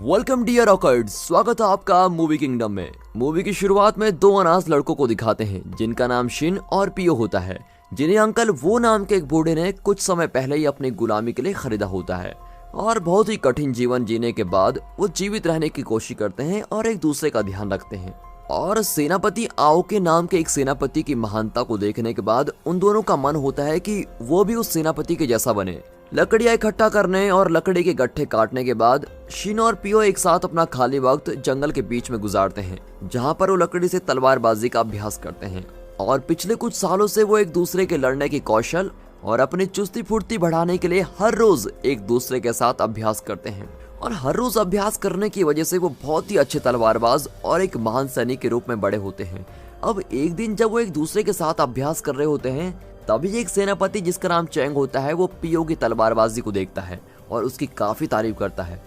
Welcome dear रॉकर्ड, स्वागत है आपका मूवी किंगडम में। मूवी की शुरुआत में दो अनाथ लड़कों को दिखाते हैं जिनका नाम शिन और पियो होता है, जिन्हें अंकल वो नाम के एक बूढ़े ने कुछ समय पहले ही अपनी गुलामी के लिए खरीदा होता है। और बहुत ही कठिन जीवन जीने के बाद वो जीवित रहने की कोशिश करते हैं और एक दूसरे का ध्यान रखते हैं। और सेनापति आओ के नाम के एक सेनापति की महानता को देखने के बाद उन दोनों का मन होता है कि वो भी उस सेनापति के जैसा बने। लकड़ियां इकट्ठा करने और लकड़ी के गट्ठे काटने के बाद शिन और पियो एक साथ अपना खाली वक्त जंगल के बीच में गुजारते हैं, जहां पर वो लकड़ी से तलवारबाजी का अभ्यास करते हैं। और पिछले कुछ सालों से वो एक दूसरे के लड़ने की कौशल और अपनी चुस्ती फुर्ती बढ़ाने के लिए हर रोज एक दूसरे के साथ अभ्यास करते हैं। और हर रोज अभ्यास करने की वजह से वो बहुत ही अच्छे तलवारबाज और एक महान सैनिक के रूप में बड़े होते हैं। अब एक दिन जब वो एक दूसरे के साथ अभ्यास कर रहे होते हैं, तभी एक सेनापति जिसका नाम चैंग होता है वो पियो की तलवारबाजी को देखता है और उसकी काफी तारीफ करता है।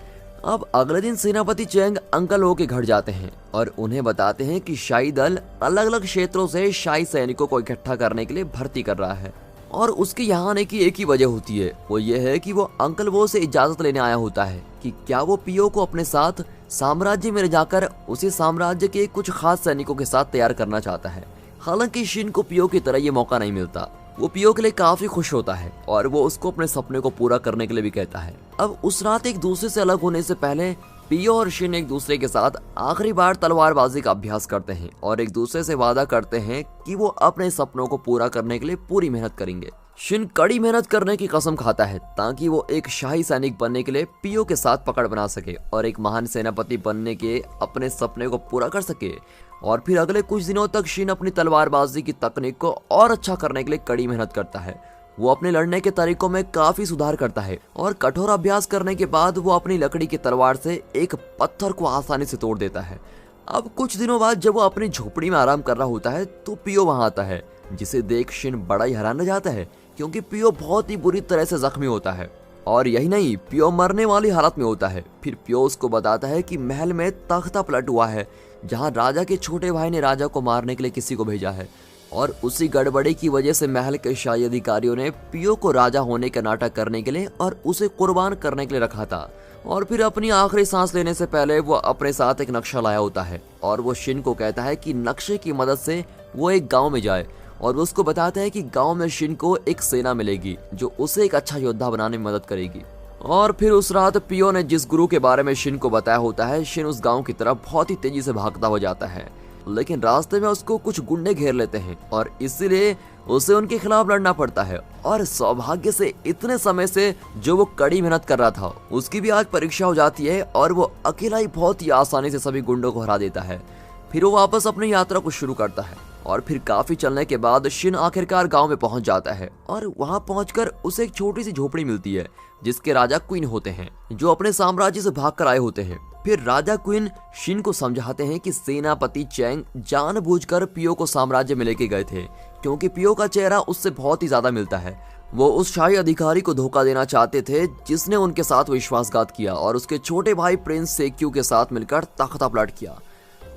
अब अगले दिन सेनापति चैंग अंकल हो के घर जाते हैं और उन्हें बताते हैं कि शाही दल अलग अलग क्षेत्रों से शाही सैनिकों को इकट्ठा करने के लिए भर्ती कर रहा है। और उसके यहाँ आने की एक ही वजह होती है, वो ये है कि वो अंकल वो से इजाजत लेने आया होता है कि क्या वो पियो को अपने साथ साम्राज्य में ले जाकर उसी साम्राज्य के कुछ खास सैनिकों के साथ तैयार करना चाहता है। हालांकि शिन को पियो की तरह ये मौका नहीं मिलता। वो पियो के लिए काफी खुश होता है और वो उसको अपने सपने को पूरा करने के लिए भी कहता है। अब उस रात एक दूसरे से अलग होने से पहले पियो और शिन एक दूसरे के साथ आखिरी बार तलवारबाजी का अभ्यास करते हैं और एक दूसरे से वादा करते हैं कि वो अपने सपनों को पूरा करने के लिए पूरी मेहनत करेंगे। शिन कड़ी मेहनत करने की कसम खाता है ताकि वो एक शाही सैनिक बनने के लिए पियो के साथ पकड़ बना सके और एक महान सेनापति बनने के अपने सपने को पूरा कर सके। और फिर अगले कुछ दिनों तक शिन अपनी तलवारबाजी की तकनीक को और अच्छा करने के लिए कड़ी मेहनत करता है। वो अपने लड़ने के तरीकों में काफी सुधार करता है और कठोर अभ्यास करने के बाद वो अपनी लकड़ी की तलवार से एक पत्थर को आसानी से तोड़ देता है। अब कुछ दिनों बाद जब वो अपनी झोपड़ी में आराम कर रहा होता है तो पियो वहां आता है, जिसे देख शिन बड़ा ही हैरान रह जाता है क्योंकि पियो बहुत ही बुरी तरह से जख्मी होता है। और यही नहीं, पियो मरने वाली हालत में होता है। फिर पियो उसको बताता है कि महल में तख्ता पलट हुआ है, जहां राजा के छोटे भाई ने राजा को मारने के लिए किसी को भेजा है। और उसी गड़बड़ी की वजह से महल के शाही अधिकारियों ने पियो को राजा होने का नाटक करने के लिए और उसे कुर्बान करने के लिए रखा था। और फिर अपनी आखिरी सांस लेने से पहले वो अपने साथ एक नक्शा लाया होता है और वो शिन को कहता है कि नक्शे की मदद से वो एक गाँव में जाए। और वो उसको बताता है कि गांव में शिन को एक सेना मिलेगी जो उसे एक अच्छा योद्धा बनाने में मदद करेगी। और फिर उस रात पियो ने जिस गुरु के बारे में शिन को बताया होता है, शिन उस गांव की तरफ बहुत ही तेजी से भागता हो जाता है। लेकिन रास्ते में उसको कुछ गुंडे घेर लेते हैं और इसीलिए उसे उनके खिलाफ लड़ना पड़ता है। और सौभाग्य से इतने समय से जो वो कड़ी मेहनत कर रहा था उसकी भी आज परीक्षा हो जाती है और वो अकेला ही बहुत ही आसानी से सभी गुंडों को हरा देता है। फिर वो वापस अपनी यात्रा को शुरू करता है और फिर काफी चलने के बाद शिन आखिरकार गांव में पहुंच जाता है और वहां पहुंचकर उसे एक छोटी सी झोपड़ी मिलती है जिसके राजा क्वीन होते हैं, जो अपने साम्राज्य से भागकर आए होते हैं। फिर राजा क्वीन शिन को समझाते हैं कि सेनापति चैंग जानबूझकर पियो को साम्राज्य में लेके गए थे क्योंकि पियो का चेहरा उससे बहुत ही ज्यादा मिलता है। वो उस शाही अधिकारी को धोखा देना चाहते थे जिसने उनके साथ विश्वासघात किया और उसके छोटे भाई प्रिंस सेक्यू के साथ मिलकर तख्ता पलट किया।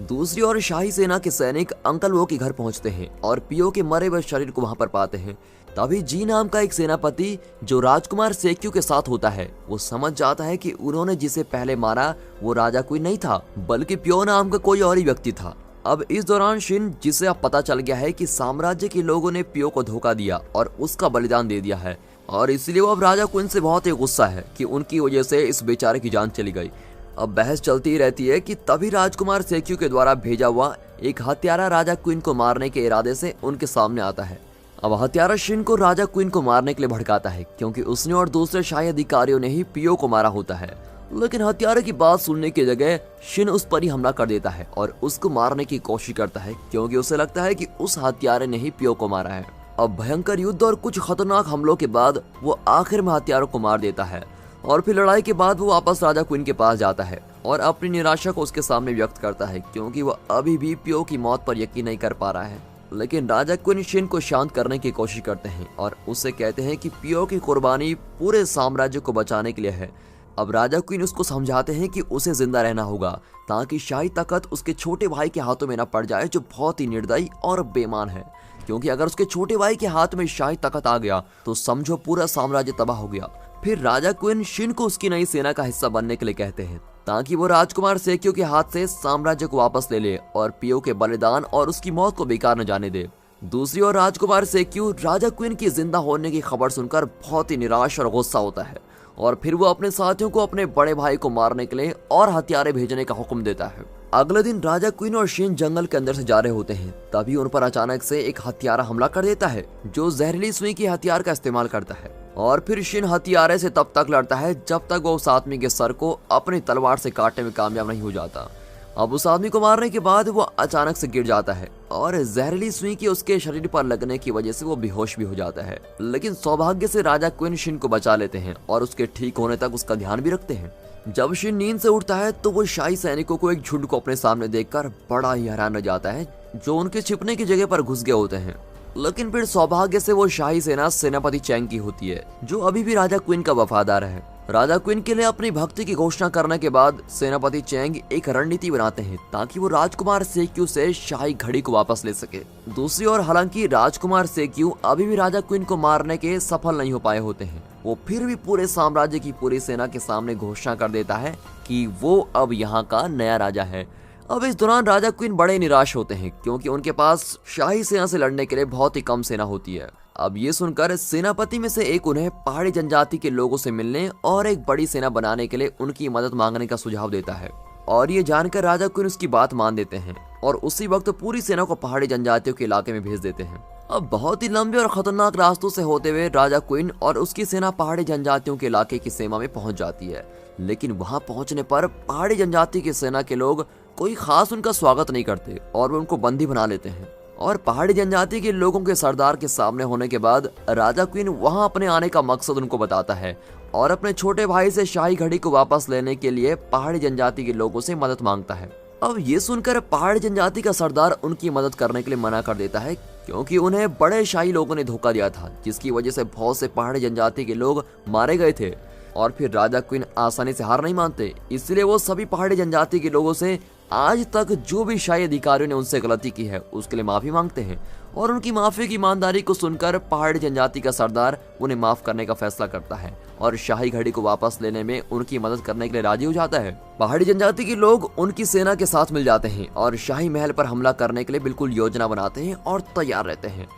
दूसरी ओर शाही सेना के सैनिक अंकल वो के घर पहुंचते हैं और पियो के मरे हुए शरीर को वहां पर पाते हैं। तभी जी नाम का एक सेनापति जो राजकुमार सेक्यू के साथ होता है, वो समझ जाता है कि उन्होंने जिसे पहले मारा वो राजा कोई नहीं था बल्कि पियो नाम का कोई और ही व्यक्ति था। अब इस दौरान शिन, जिसे अब पता चल गया है कि साम्राज्य के लोगों ने पियो को धोखा दिया और उसका बलिदान दे दिया है, और इसलिए वो अब राजा क्वीन से बहुत ही गुस्सा है कि उनकी वजह से इस बेचारे की जान चली गई। अब बहस चलती ही रहती है कि तभी राजकुमार सेक्यू के द्वारा भेजा हुआ एक हत्यारा राजा क्वीन को मारने के इरादे से उनके सामने आता है। अब हत्यारा शिन को राजा क्वीन को मारने के लिए भड़काता है क्योंकि उसने और दूसरे शाही अधिकारियों ने ही पियो को मारा होता है। लेकिन हत्यारे की बात सुनने की जगह शिन उस पर ही हमला कर देता है और उसको मारने की कोशिश करता है क्योंकि उसे लगता है कि उस हत्यारे ने ही पियो को मारा है। अब भयंकर युद्ध और कुछ खतरनाक हमलों के बाद वो आखिर में हत्यारों को मार देता है। और फिर लड़ाई के बाद वो वापस राजा क्वीन के पास जाता है और अपनी निराशा को उसके सामने व्यक्त करता है क्योंकि वो अभी भी पियो की मौत पर यकीन नहीं कर पा रहा है। लेकिन राजा क्वीन शिन को शांत करने की कोशिश करते हैं और उससे कहते हैं कि पियो की कुर्बानी पूरे साम्राज्य को बचाने के लिए है। अब राजा क्वीन उसको समझाते हैं कि उसे जिंदा रहना होगा ताकि शाही तख्त उसके छोटे भाई के हाथों में न पड़ जाए जो बहुत ही निर्दयी और बेईमान है, क्योंकि अगर उसके छोटे भाई के हाथ में शाही तख्त आ गया तो समझो पूरा साम्राज्य तबाह हो गया। फिर राजा क्वीन शिन को उसकी नई सेना का हिस्सा बनने के लिए कहते हैं ताकि वो राजकुमार सेक्यू के हाथ से साम्राज्य को वापस ले ले और पियो के बलिदान और उसकी मौत को बेकार न जाने दे। दूसरी ओर राजकुमार सेक्यू राजा क्वीन की जिंदा होने की खबर सुनकर बहुत ही निराश और गुस्सा होता है और फिर वो अपने साथियों को अपने बड़े भाई को मारने के लिए और हथियारे भेजने का हुक्म देता है। अगले दिन राजा क्वीन और शिन जंगल के अंदर से जा रहे होते हैं, तभी उन पर अचानक से एक हत्यारा हमला कर देता है जो जहरीली सुई के हथियार का इस्तेमाल करता है और फिर शिन हथियारे से तब तक लड़ता है जब तक वो उस आदमी के सर को अपनी तलवार से काटने में कामयाब नहीं हो जाता। अब उस आदमी को मारने के बाद वो अचानक से गिर जाता है और जहरीली सुई की उसके शरीर पर लगने की वजह से वो बेहोश भी हो जाता है, लेकिन सौभाग्य से राजा क्वीन शिन को बचा लेते हैं और उसके ठीक होने तक उसका ध्यान भी रखते हैं। जब शिन नींद से उठता है तो वो शाही सैनिकों को एक झुंड को अपने सामने देखकर बड़ा ही हैरान रह जाता है जो उनके छिपने की जगह पर घुस गए होते हैं। लेकिन फिर सौभाग्य से वो शाही सेना सेनापति चैंग की होती है जो अभी भी राजा क्वीन का वफादार है। राजा क्वीन के लिए अपनी भक्ति की घोषणा करने के बाद सेनापति चैंग एक रणनीति बनाते हैं ताकि वो राजकुमार सेक्यू से शाही घड़ी को वापस ले सके। दूसरी ओर हालांकि राजकुमार सेक्यू अभी भी राजा क्वीन को मारने के सफल नहीं हो पाए होते हैं, वो फिर भी पूरे साम्राज्य की पूरी सेना के सामने घोषणा कर देता है कि वो अब यहाँ का नया राजा है। अब इस दौरान राजा क्वीन बड़े निराश होते हैं क्योंकि उनके पास शाही सेना से लड़ने के लिए बहुत ही कम सेना होती है। अब ये सुनकर सेनापति में से एक उन्हें पहाड़ी जनजाति के लोगों से मिलने और एक बड़ी सेना बनाने के लिए उनकी मदद मांगने का सुझाव देता है और ये जानकर राजा क्वीन उसकी बात मान देते हैं और उसी वक्त पूरी सेना को पहाड़ी जनजातियों के इलाके में भेज देते हैं। अब बहुत ही लंबे और खतरनाक रास्तों से होते हुए राजा क्वीन और उसकी सेना पहाड़ी जनजातियों के इलाके की सीमा में पहुंच जाती है, लेकिन वहां पहुंचने पर पहाड़ी जनजाति की सेना के लोग कोई खास उनका स्वागत नहीं करते और वो उनको बंदी बना लेते हैं। और पहाड़ी जनजाति के लोगों के सरदार के सामने होने के बाद राजा क्वीन वहां अपने आने का मकसद उनको बताता है और अपने छोटे भाई से शाही घड़ी को वापस लेने के लिए पहाड़ी जनजाति के लोगों से मदद मांगता है। अब ये सुनकर पहाड़ी जनजाति का सरदार उनकी मदद करने के लिए मना कर देता है क्योंकि उन्हें बड़े शाही लोगों ने धोखा दिया था जिसकी वजह से बहुत से पहाड़ी जनजाति के लोग मारे गए थे। और फिर राजा क्वीन आसानी से हार नहीं मानते, इसलिए वो सभी पहाड़ी जनजाति के लोगों से आज तक जो भी शाही अधिकारियों ने उनसे गलती की है उसके लिए माफी मांगते हैं और उनकी माफी की ईमानदारी को सुनकर पहाड़ी जनजाति का सरदार उन्हें माफ करने का फैसला करता है और शाही घड़ी को वापस लेने में उनकी मदद करने के लिए राजी हो जाता है। पहाड़ी जनजाति के लोग उनकी सेना के साथ मिल जाते हैं और शाही महल पर हमला करने के लिए बिल्कुल योजना बनाते हैं और तैयार रहते हैं।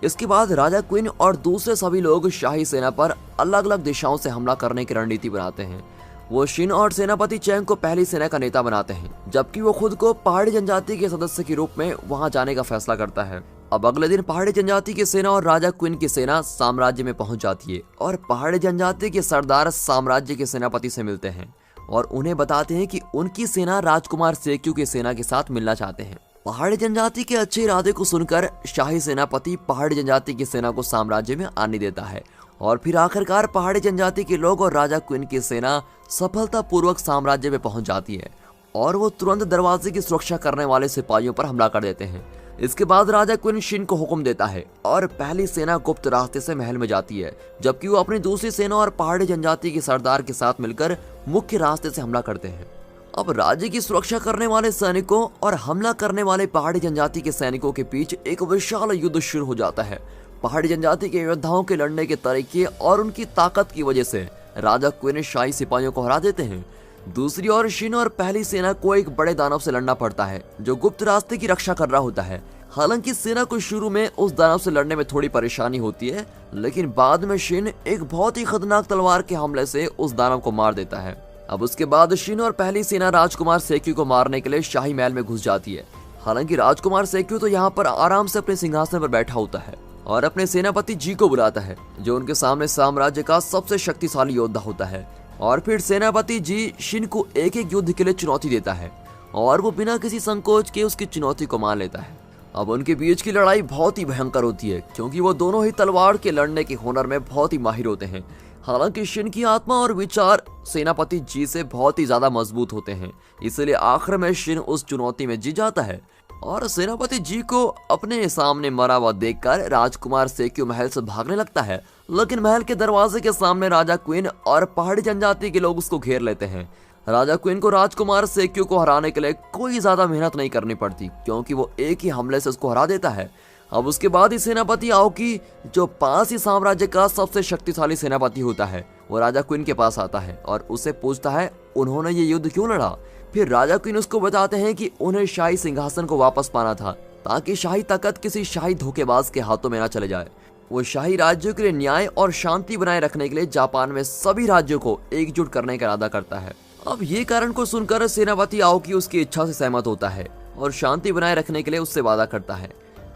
इसके बाद राजा क्वीन और दूसरे सभी लोग शाही सेना पर अलग अलग दिशाओं से हमला करने की रणनीति बनाते हैं। वो शिन और सेनापति चैंग को पहली सेना का नेता बनाते हैं जबकि वो खुद को पहाड़ी जनजाति के सदस्य के रूप में वहां जाने का फैसला करता है। अब अगले दिन पहाड़ी जनजाति की सेना और राजा क्वीन की सेना साम्राज्य में पहुंच जाती है और पहाड़ी जनजाति के सरदार साम्राज्य के सेनापति से मिलते हैं और उन्हें बताते हैं कि उनकी सेना राजकुमार सेक्यू की सेना के साथ मिलना चाहते हैं। पहाड़ी जनजाति के अच्छे इरादे को सुनकर शाही सेनापति पहाड़ी जनजाति की सेना को साम्राज्य में आने देता है और फिर आखिरकार पहाड़ी जनजाति के लोग और राजा क्वीन की सेना सफलतापूर्वक साम्राज्य में पहुंच जाती है और वो तुरंत दरवाजे की सुरक्षा करने वाले सिपाहियों पर हमला कर देते हैं। इसके बाद राजा क्वीन शिन को हुक्म देता है और पहली सेना गुप्त रास्ते से महल में जाती है जबकि वो अपनी दूसरी सेना और पहाड़ी जनजाति के सरदार के साथ मिलकर मुख्य रास्ते से हमला करते हैं। अब राज्य की सुरक्षा करने वाले सैनिकों और हमला करने वाले पहाड़ी जनजाति के सैनिकों के बीच एक विशाल युद्ध शुरू हो जाता है। पहाड़ी जनजाति के योद्धाओं के लड़ने के तरीके और उनकी ताकत की वजह से राजा क्वीन शाही सिपाहियों को हरा देते हैं। दूसरी ओर शिन और पहली सेना को एक बड़े दानव से लड़ना पड़ता है जो गुप्त रास्ते की रक्षा कर रहा होता है। हालांकि सेना को शुरू में उस दानव से लड़ने में थोड़ी परेशानी होती है, लेकिन बाद में शिन एक बहुत ही खतरनाक तलवार के हमले से उस दानव को मार देता है। अब उसके बाद शिन और पहली सेना राजकुमार सेक्यू को मारने के लिए शाही महल में घुस जाती है। हालांकि राजकुमार सेक्यू तो यहाँ पर आराम से अपने सिंहासन पर बैठा होता है और अपने सेनापति जी को बुलाता है जो उनके सामने साम्राज्य का सबसे शक्तिशाली योद्धा होता है। और फिर सेनापति जी शिन को एक एक युद्ध के लिए चुनौती देता है और वो बिना किसी संकोच के उसकी चुनौती को मान लेता है। अब उनके बीच की लड़ाई बहुत ही भयंकर होती है क्योंकि वो दोनों ही तलवार के लड़ने के हुनर में बहुत ही माहिर होते हैं। हालांकि शिन की आत्मा और विचार सेनापति जी से बहुत ही ज्यादा मजबूत होते हैं, इसलिए आखिर में शिन उस चुनौती में जीत जाता है और सेनापति जी को अपने सामने मरा हुआ देखकर राजकुमार सेक्यू महल से भागने लगता है। लेकिन महल के दरवाजे के सामने राजा क्वीन और पहाड़ी जनजाति के लोग उसको घेर लेते हैं। राजा क्वीन को राजकुमार सेक्यू को हराने के लिए कोई ज्यादा मेहनत नहीं करनी पड़ती क्योंकि वो एक ही हमले से उसको हरा देता है। अब उसके बाद ही सेनापति आओकी जो पास ही साम्राज्य का सबसे शक्तिशाली सेनापति होता है वो राजा क्वीन के पास आता है और उससे पूछता है उन्होंने ये युद्ध क्यों लड़ा। फिर राजा क्वीन उसको बताते हैं कि उन्हें शाही सिंहासन को वापस पाना था ताकि शाही तख्त किसी शाही धोखेबाज के हाथों में ना चले जाए। वो शाही राज्यों के लिए न्याय और शांति बनाए रखने के लिए जापान में सभी राज्यों को एकजुट करने का इरादा करता है। अब ये कारण को सुनकर सेनापति आओकी उसकी इच्छा से सहमत होता है और शांति बनाए रखने के लिए उससे वादा करता है।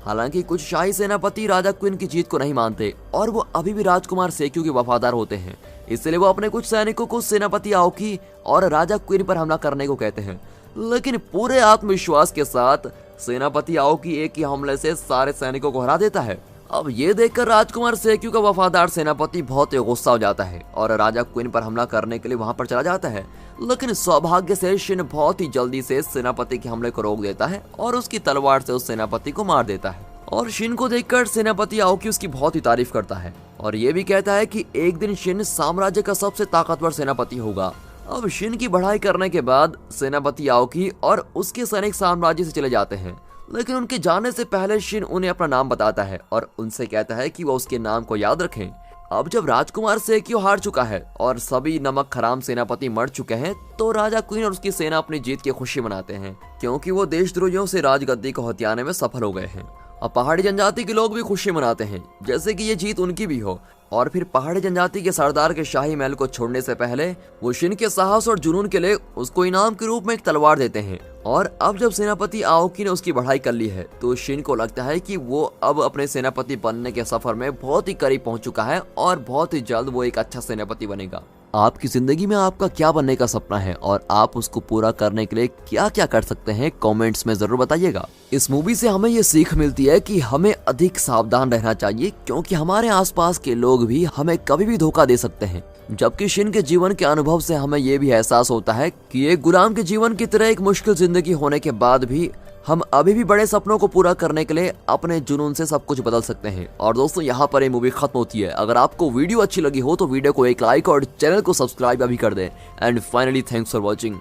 हालांकि कुछ शाही सेनापति राजा क्वीन की जीत को नहीं मानते और वो अभी भी राजकुमार सेक्यू के वफादार होते हैं, इसलिए वो अपने कुछ सैनिकों को सेनापति आओकी और राजा क्वीन पर हमला करने को कहते हैं। लेकिन पूरे आत्मविश्वास के साथ सेनापति आओकी एक ही हमले से सारे सैनिकों को हरा देता है। अब ये देखकर राजकुमार सेक्यू का वफादार सेनापति बहुत ही गुस्सा हो जाता है और राजा क्वीन पर हमला करने के लिए वहां पर चला जाता है। लेकिन सौभाग्य से शिन बहुत ही जल्दी से सेनापति के हमले को रोक देता है और उसकी तलवार से उस सेनापति को मार देता है। और शिन को देखकर सेनापति आओकी उसकी बहुत ही तारीफ करता है और ये भी कहता है कि एक दिन शिन साम्राज्य का सबसे ताकतवर सेनापति होगा। अब शिन की बढ़ाई करने के बाद सेनापति आओकी और उसके सैनिक साम्राज्य से चले जाते हैं, लेकिन उनके जाने से पहले शिन उन्हें अपना नाम बताता है और उनसे कहता है कि वो उसके नाम को याद रखें। अब जब राजकुमार सेक्यू हार चुका है और सभी नमक हराम सेनापति मर चुके हैं, तो राजा क्वीन और उसकी सेना अपनी जीत की खुशी मनाते हैं क्योंकि वो देशद्रोहियों से राजगद्दी को हथियाने में सफल हो गए हैं। अब पहाड़ी जनजाति के लोग भी खुशी मनाते हैं जैसे कि ये जीत उनकी भी हो। और फिर पहाड़ी जनजाति के सरदार के शाही महल को छोड़ने से पहले वो शिन के साहस और जुनून के लिए उसको इनाम के रूप में एक तलवार देते हैं। और अब जब सेनापति आओकी ने उसकी बढ़ाई कर ली है तो शिन को लगता है कि वो अब अपने सेनापति बनने के सफर में बहुत ही करीब पहुंच चुका है और बहुत ही जल्द वो एक अच्छा सेनापति बनेगा। आपकी जिंदगी में आपका क्या बनने का सपना है और आप उसको पूरा करने के लिए क्या क्या कर सकते हैं, कमेंट्स में जरूर बताइएगा। इस मूवी से हमें ये सीख मिलती है कि हमें अधिक सावधान रहना चाहिए क्योंकि हमारे आसपास के लोग भी हमें कभी भी धोखा दे सकते हैं। जबकि शिन के जीवन के अनुभव से हमें ये भी एहसास होता है कि एक गुलाम के जीवन की तरह एक मुश्किल जिंदगी होने के बाद भी हम अभी भी बड़े सपनों को पूरा करने के लिए अपने जुनून से सब कुछ बदल सकते हैं। और दोस्तों, यहाँ पर ये मूवी खत्म होती है। अगर आपको वीडियो अच्छी लगी हो तो वीडियो को एक लाइक और चैनल को सब्सक्राइब अभी कर दें। And finally thanks for watching.